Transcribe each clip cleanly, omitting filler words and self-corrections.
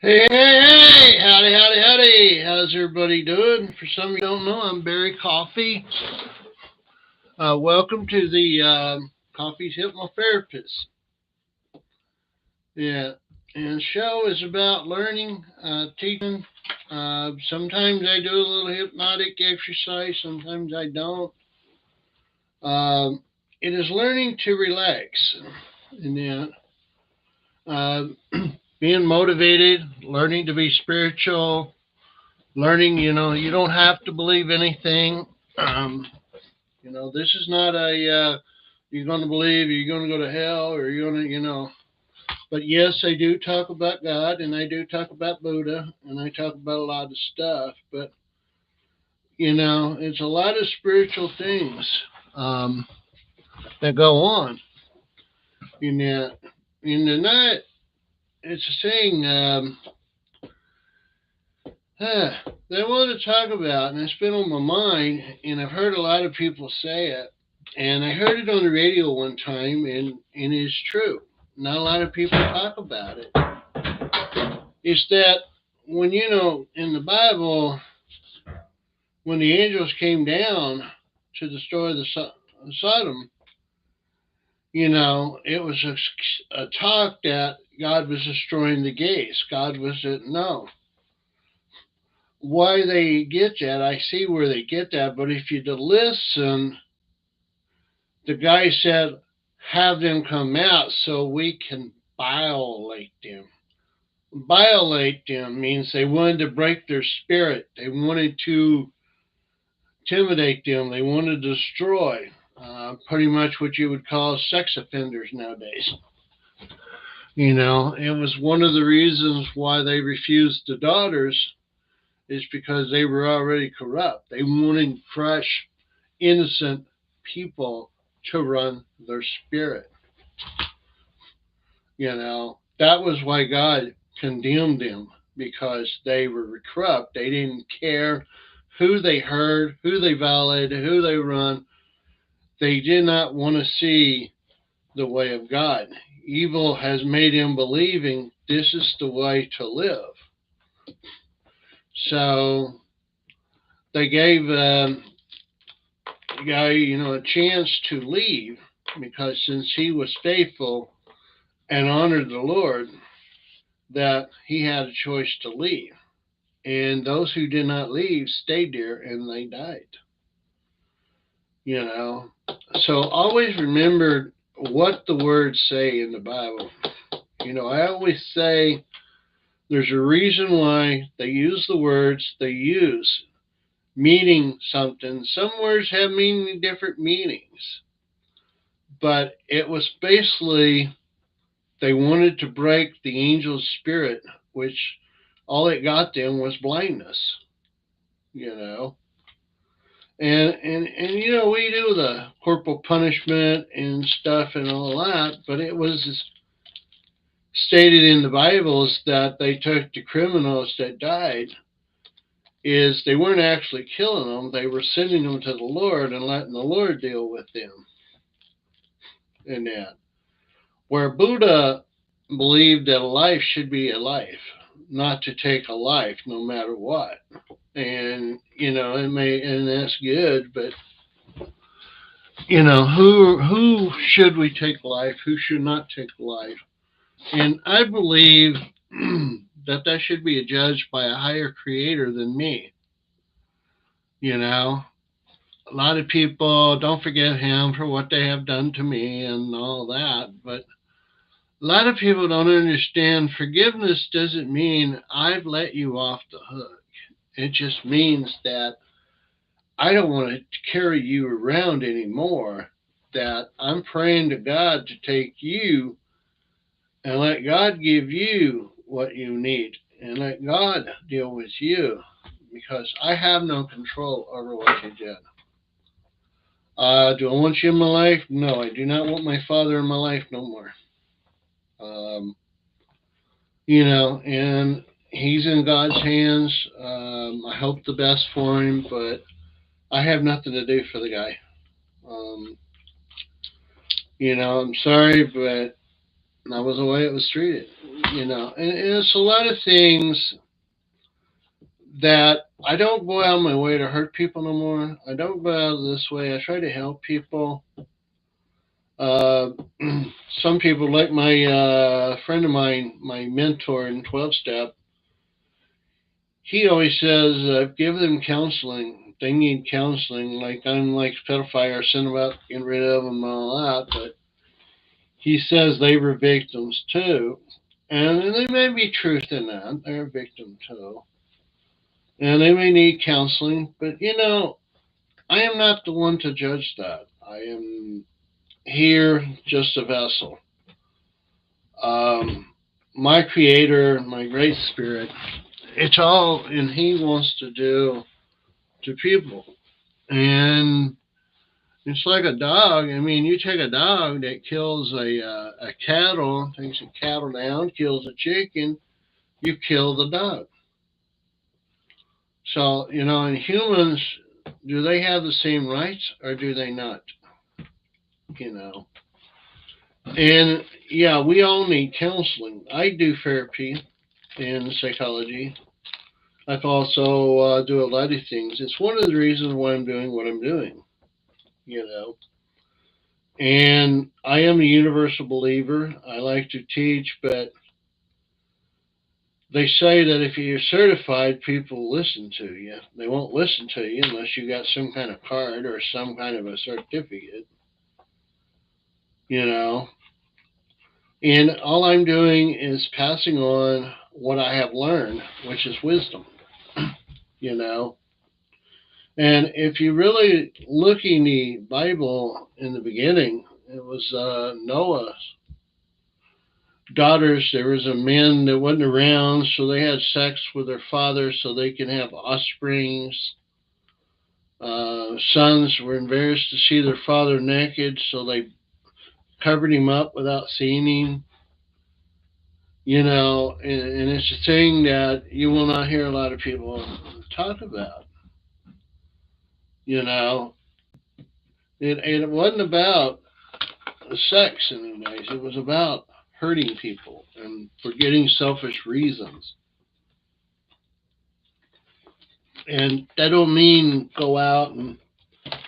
Hey, hey, hey! Howdy, howdy, howdy! How's everybody doing? For some of you who don't know, I'm Barry Coffey. Welcome to the Coffey's Hypnotherapist. Yeah, and the show is about learning, teaching. Sometimes I do a little hypnotic exercise, sometimes I don't. It is learning to relax. And uh, being motivated, learning to be spiritual, learning, you don't have to believe anything. Um, this is not you're going to believe you're going to go to hell or you're going to. But yes, I do talk about God and I do talk about Buddha and I talk about a lot of stuff. But, it's a lot of spiritual things um, that go on. In the night, it's a saying that I want to talk about, and it's been on my mind, and I've heard a lot of people say it, and I heard it on the radio one time, and it's true. Not a lot of people talk about it. It's that when in the Bible, when the angels came down to destroy the Sodom, it was a talk that God was destroying the gates. God was no. Why they get that, I see where they get that, but if you listen, the guy said, have them come out so we can violate them. Violate them means they wanted to break their spirit. They wanted to intimidate them. They wanted to destroy. Pretty much what you would call sex offenders nowadays. It was one of the reasons why they refused the daughters is because they were already corrupt. They wanted fresh, innocent people to run their spirit. That was why God condemned them because they were corrupt. They didn't care who they heard, who they violated, who they run. They did not want to see the way of God. Evil has made them believing this is the way to live. So they gave the guy, a chance to leave because since he was faithful and honored the Lord, that he had a choice to leave. And those who did not leave stayed there and they died. You know, so always remember what the words say in the Bible. I always say there's a reason why they use the words they use, meaning something. Some words have different meanings, but it was basically they wanted to break the angel's spirit, which all it got them was blindness. You know, and we do the corporal punishment and stuff and all that, but it was stated in the Bibles that they took the criminals that died is they weren't actually killing them, they were sending them to the Lord and letting the Lord deal with them in that. Where Buddha believed that a life should be a life, not to take a life no matter what. And and that's good, but who should we take life, who should not take life? And I believe that should be judged by a higher creator than me. A lot of people don't forgive him for what they have done to me and all that, but a lot of people don't understand forgiveness doesn't mean I've let you off the hook. It just means that I don't want to carry you around anymore, that I'm praying to God to take you and let God give you what you need and let God deal with you because I have no control over what you did. Do I want you in my life? No, I do not want my father in my life no more. Um, and he's in God's hands. I hope the best for him, but I have nothing to do for the guy. Um, I'm sorry, but that was the way it was treated. and it's a lot of things that I don't go out of my way to hurt people no more. I don't go out this way. I try to help people. Uh, some people, like my friend of mine, my mentor in 12 step, he always says, give them counseling. They need counseling. Like, I'm like pedophile, send them out, get rid of them, and all that. But he says they were victims too. And there may be truth in that. They're a victim too. And they may need counseling. But, I am not the one to judge that. I am here just a vessel. Um, my Creator, my Great Spirit, it's all, and He wants to do to people. And it's like a dog. I mean, you take a dog that kills a cattle, takes a cattle down, kills a chicken, you kill the dog. So, and humans, do they have the same rights or do they not? You know. And yeah, we all need counseling. I do therapy and psychology. I also do a lot of things. It's one of the reasons why I'm doing what I'm doing, you know. And I am a universal believer. I like to teach, but they say that if you're certified, people listen to you. They won't listen to you unless you got some kind of card or some kind of a certificate, you know. And all I'm doing is passing on what I have learned, which is wisdom, you know. And if you really look in the Bible in the beginning, it was Noah's daughters. There was a man that wasn't around, so they had sex with their father so they could have offsprings. Sons were embarrassed to see their father naked, so they covered him up without seeing him. And it's a thing that you will not hear a lot of people talk about. You know, it wasn't about sex in any ways. It was about hurting people and for getting selfish reasons. And that don't mean go out and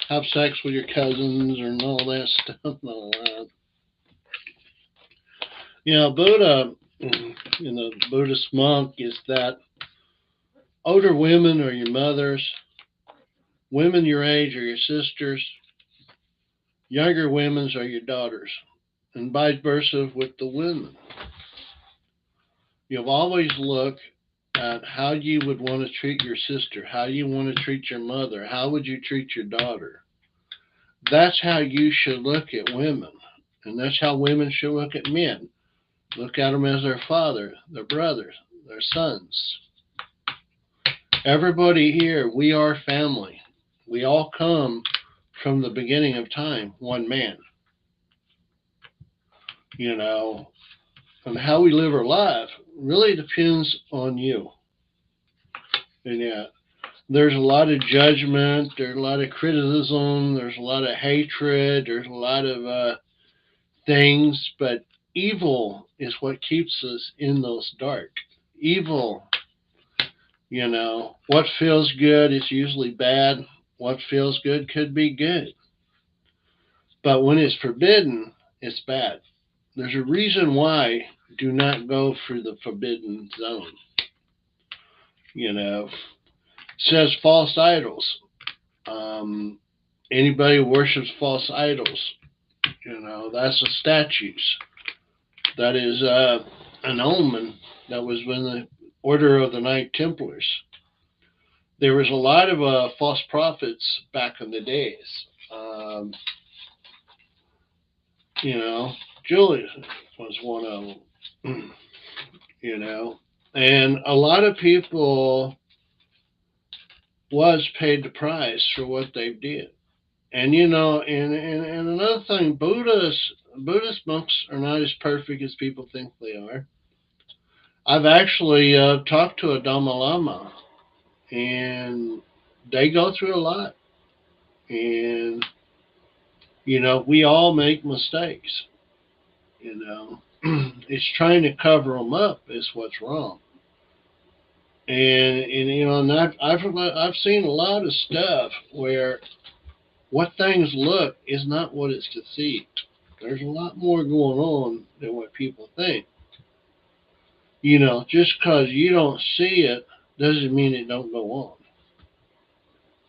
have sex with your cousins or all that stuff and all that. Buddha, Buddhist monk is that older women are your mothers, women your age are your sisters, younger women are your daughters, and vice versa with the women. You've always looked at how you would want to treat your sister, how you want to treat your mother, how would you treat your daughter. That's how you should look at women, and that's how women should look at men. Look at them as their father, their brothers, their sons. Everybody here, we are family. We all come from the beginning of time, one man. And how we live our life really depends on you. And yeah, there's a lot of judgment, there's a lot of criticism, there's a lot of hatred, there's a lot of things, but evil is what keeps us in those dark. Evil, what feels good is usually bad. What feels good could be good. But when it's forbidden, it's bad. There's a reason why do not go through the forbidden zone. It says false idols. Anybody who worships false idols, that's a statues. That is an omen that was when the Order of the Knight Templars. There was a lot of false prophets back in the days. Julius was one of them. And a lot of people was paid the price for what they did. And and another thing, Buddhist monks are not as perfect as people think they are. I've actually talked to a Dalai Lama, and they go through a lot. And we all make mistakes. You know, it's trying to cover them up is what's wrong. And you know, and I've seen a lot of stuff where what things look is not what it's deceived. There's a lot more going on than what people think. You know, just because you don't see it doesn't mean it don't go on.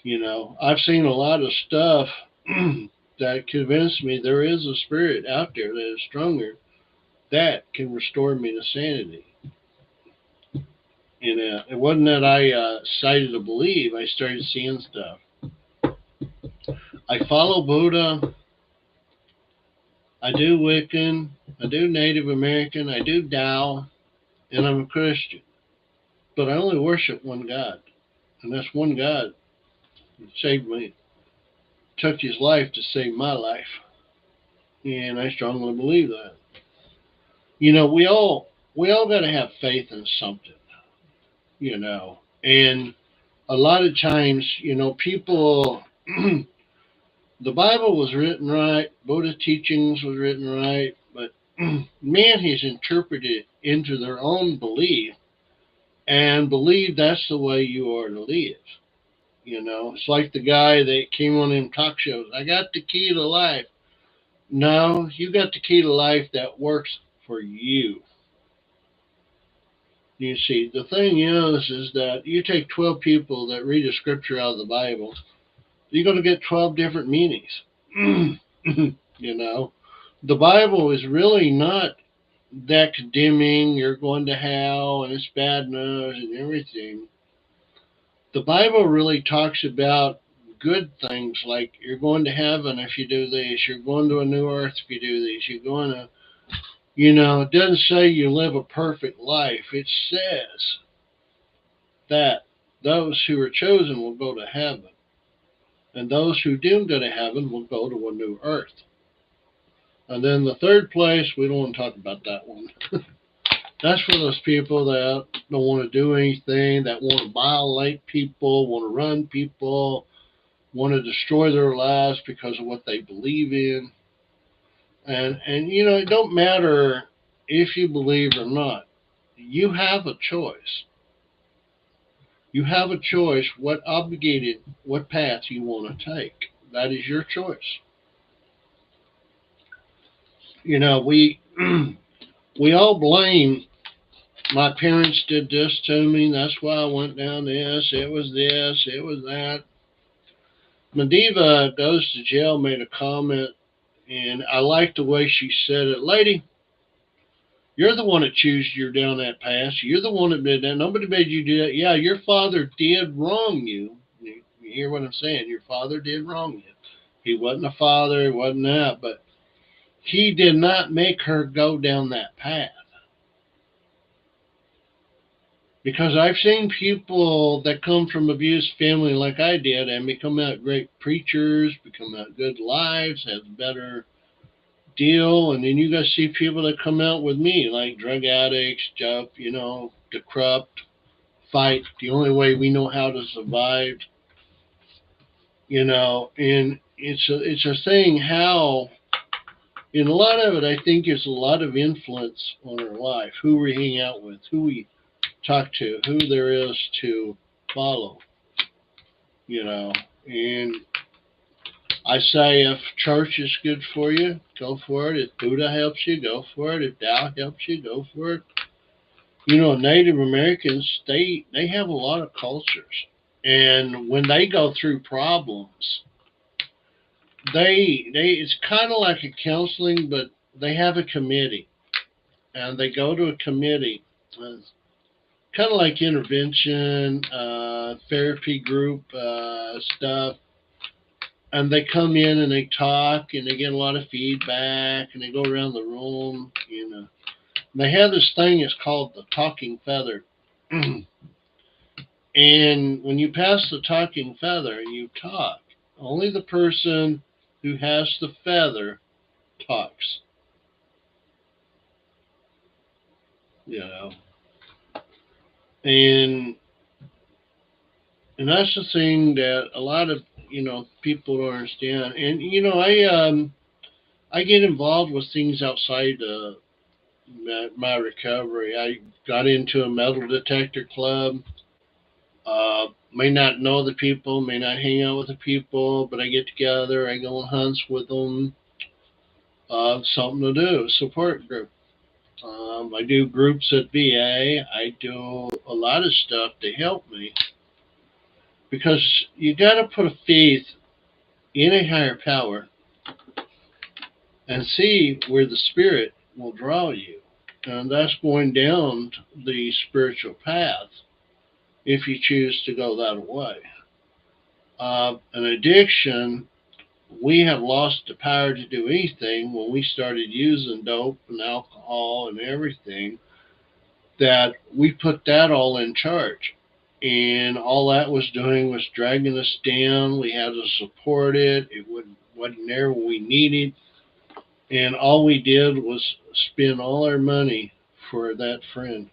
You know, I've seen a lot of stuff that convinced me there is a spirit out there that is stronger that can restore me to sanity. You know, it wasn't that I decided to believe. I started seeing stuff. I follow Buddha. I do Wiccan. I do Native American. I do Tao. And I'm a Christian. But I only worship one God. And that's one God that saved me. Took his life to save my life. And I strongly believe that. You know, we all got to have faith in something, you know. And a lot of times, you know, people the Bible was written right, Buddha teachings was written right, but man has interpreted it into their own belief and believe that's the way you are to live. You know, it's like the guy that came on them talk shows. I got the key to life. No, you got the key to life that works for you. You see, the thing is that you take 12 people that read a scripture out of the Bible, you're going to get 12 different meanings. You know, the Bible is really not that condemning, you're going to hell and it's bad news and everything. The Bible really talks about good things like you're going to heaven if you do this, you're going to a new earth if you do this, you're going to, you know, it doesn't say you live a perfect life. It says that those who are chosen will go to heaven, and those who do go to heaven will go to a new earth. And then the third place, we don't want to talk about that one. That's for those people that don't want to do anything, that want to violate people, want to run people, want to destroy their lives because of what they believe in. And you know, it don't matter if you believe or not. You have a choice. You have a choice what path you want to take. That is your choice. You know, we all blame my parents did this to me, that's why I went down this, it was that. Mediva goes to jail made a comment, and I like the way she said it. Lady, you're the one that chose you're down that path. You're the one that did that. Nobody made you do that. Yeah, your father did wrong you. You hear what I'm saying? Your father did wrong you. He wasn't a father, he wasn't that, but he did not make her go down that path. Because I've seen people that come from abused family like I did and become out great preachers, become out good lives, have better deal, and then you guys see people that come out with me like drug addicts, stuff, you know, the corrupt, fight the only way we know how to survive, you know, and it's a thing how, and a lot of it I think is a lot of influence on our life, who we hang out with, who we talk to, who there is to follow, you know. And I say if church is good for you, go for it. If Buddha helps you, go for it. If Tao helps you, go for it. You know, Native Americans, they have a lot of cultures. And when they go through problems, they it's kind of like a counseling, but they have a committee. And they go to a committee. Kind of like intervention, therapy group stuff, and they come in and they talk and they get a lot of feedback and they go around the room. You know, they have this thing. It's called the talking feather, and when you pass the talking feather and you talk, only the person who has the feather talks. You know, and and that's the thing that a lot of, you know, people don't understand. And you know, I get involved with things outside my recovery. I got into a metal detector club. May not know the people, may not hang out with the people, but I get together, I go on hunts with them, something to do, support group. I do groups at VA. I do a lot of stuff to help me because you got to put a faith in a higher power and see where the spirit will draw you. And that's going down the spiritual path if you choose to go that way. An addiction, we have lost the power to do anything when we started using dope and alcohol and everything, that we put that all in charge. And all that was doing was dragging us down. We had to support it. It wasn't there when we needed. And all we did was spend all our money for that friend,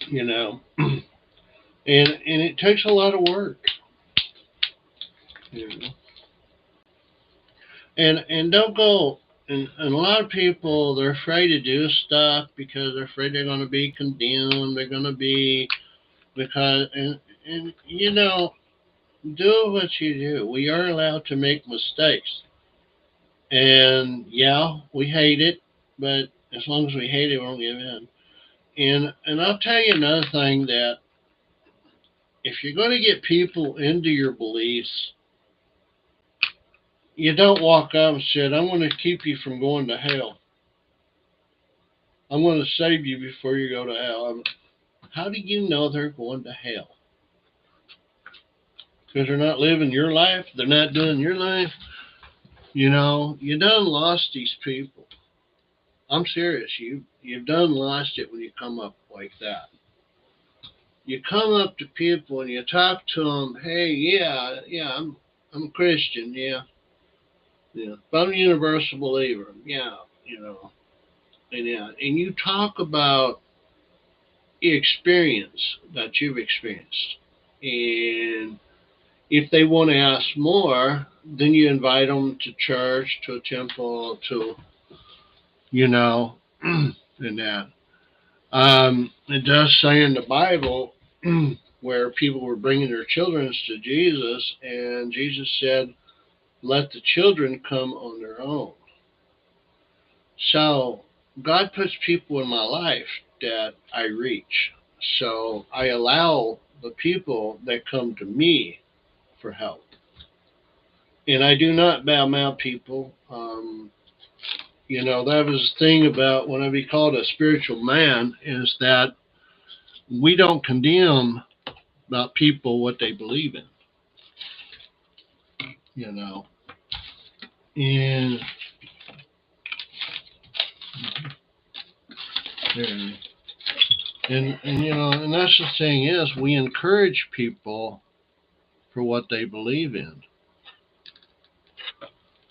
you know. and it takes a lot of work, you know. And don't go. And a lot of people, they're afraid to do stuff because they're afraid they're going to be condemned. They're going to be because and you know, do what you do. We are allowed to make mistakes, and yeah, we hate it, but as long as we hate it, we won't give in. And I'll tell you another thing, that if you're going to get people into your beliefs, you don't walk up and say, "I'm going to keep you from going to hell. I'm going to save you before you go to hell." How do you know they're going to hell? Because they're not living your life. They're not doing your life. You know, you done lost these people. I'm serious. You've done lost it when you come up like that. You come up to people and you talk to them. Hey, yeah, I'm a Christian. Yeah, I'm a universal believer. Yeah, you know, and you talk about experience that you've experienced, and if they want to ask more, then you invite them to church, to a temple, to, you know, and that. It does say in the Bible where people were bringing their children to Jesus, and Jesus said, "Let the children come on their own." So God puts people in my life that I reach. So I allow the people that come to me for help. And I do not badmouth people. You know, that was the thing about when I be called a spiritual man, is that we don't condemn about people what they believe in, you know. And and you know, and that's the thing, is we encourage people for what they believe in,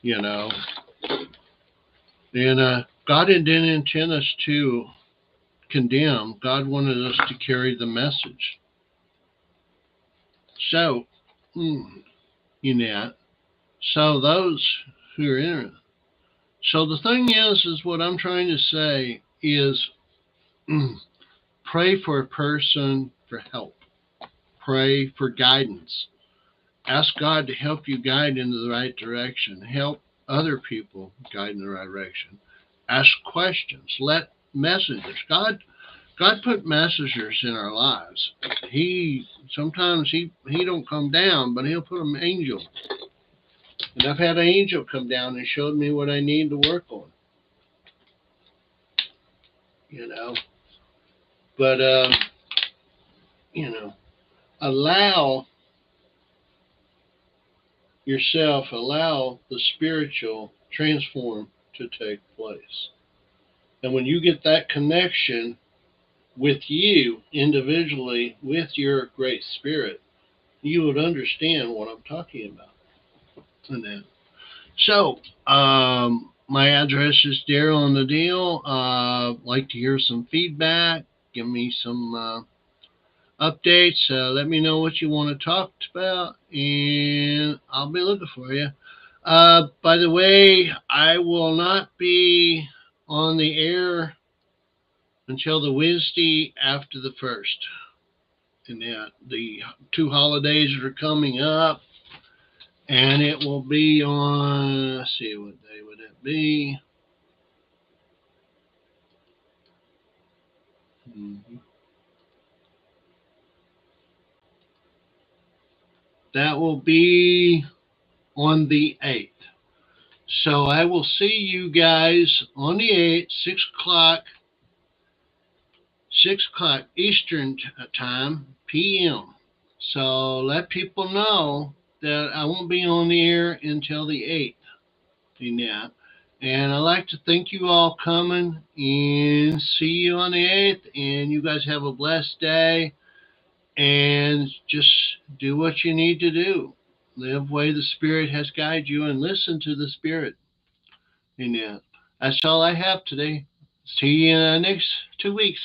you know. And God didn't intend us to condemn. God wanted us to carry the message. So, you know, so those who are in it. So the thing is what I'm trying to say is, pray for a person for help. Pray for guidance. Ask God to help you guide into the right direction. Help other people guide in the right direction. Ask questions. Let messengers. God put messengers in our lives. He sometimes he don't come down, but he'll put an angel. And I've had an angel come down and showed me what I need to work on. You know, but you know, allow yourself, allow the spiritual transform to take place. And when you get that connection with you individually, with your great spirit, you would understand what I'm talking about. And then, so, my address is Daryl on the Deal. Like to hear some feedback. Give me some updates. Let me know what you want to talk about, and I'll be looking for you. By the way, I will not be on the air until the Wednesday after the first. And the two holidays are coming up, and it will be on, let's see, what day would it be? That will be on the 8th. So I will see you guys on the 8th, 6 o'clock Eastern time, PM. So let people know that I won't be on the air until the 8th. Yeah. And I'd like to thank you all coming and see you on the 8th. And you guys have a blessed day. And just do what you need to do. Live the way the Spirit has guided you and listen to the Spirit. And that's all I have today. See you in the next 2 weeks.